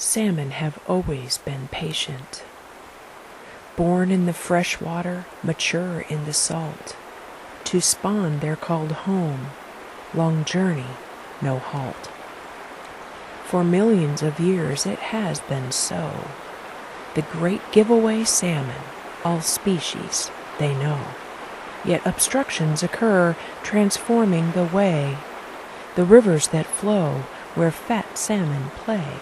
Salmon have always been patient. Born in the fresh water, mature in the salt. To spawn they're called home, long journey, no halt. For millions of years it has been so. The great giveaway salmon, all species they know. Yet obstructions occur, transforming the way, the rivers that flow where fat salmon play.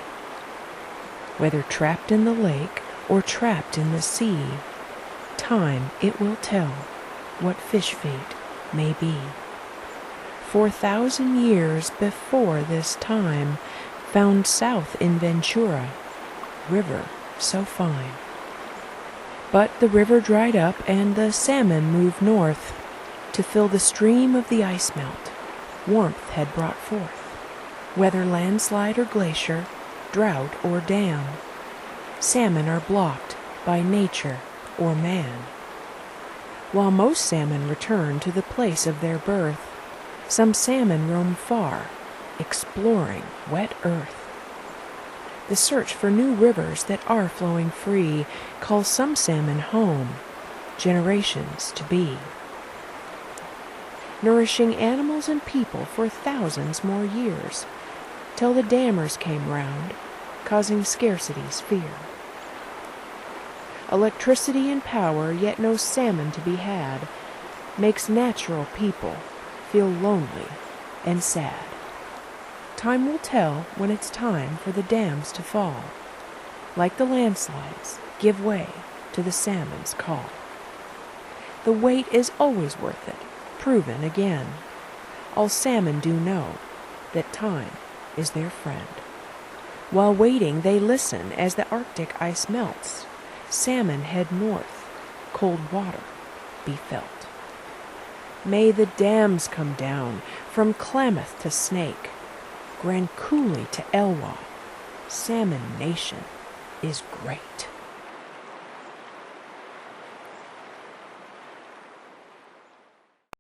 Whether trapped in the lake or trapped in the sea, time it will tell what fish fate may be. 4,000 years before this time, found south in Ventura, river so fine. But the river dried up and the salmon moved north to fill the stream of the ice melt warmth had brought forth. Whether landslide or glacier, drought or dam, salmon are blocked by nature or man. While most salmon return to the place of their birth, some salmon roam far, exploring wet earth. The search for new rivers that are flowing free calls some salmon home, generations to be, nourishing animals and people for thousands more years, till the dammers came round, causing scarcity's fear. Electricity and power, yet no salmon to be had, makes natural people feel lonely and sad. Time will tell when it's time for the dams to fall, like the landslides, give way to the salmon's call. The wait is always worth it, proven again. All salmon do know that time is their friend. While waiting, they listen as the Arctic ice melts. Salmon head north, cold water be felt. May the dams come down from Klamath to Snake, Grand Coulee to Elwha. Salmon Nation is great.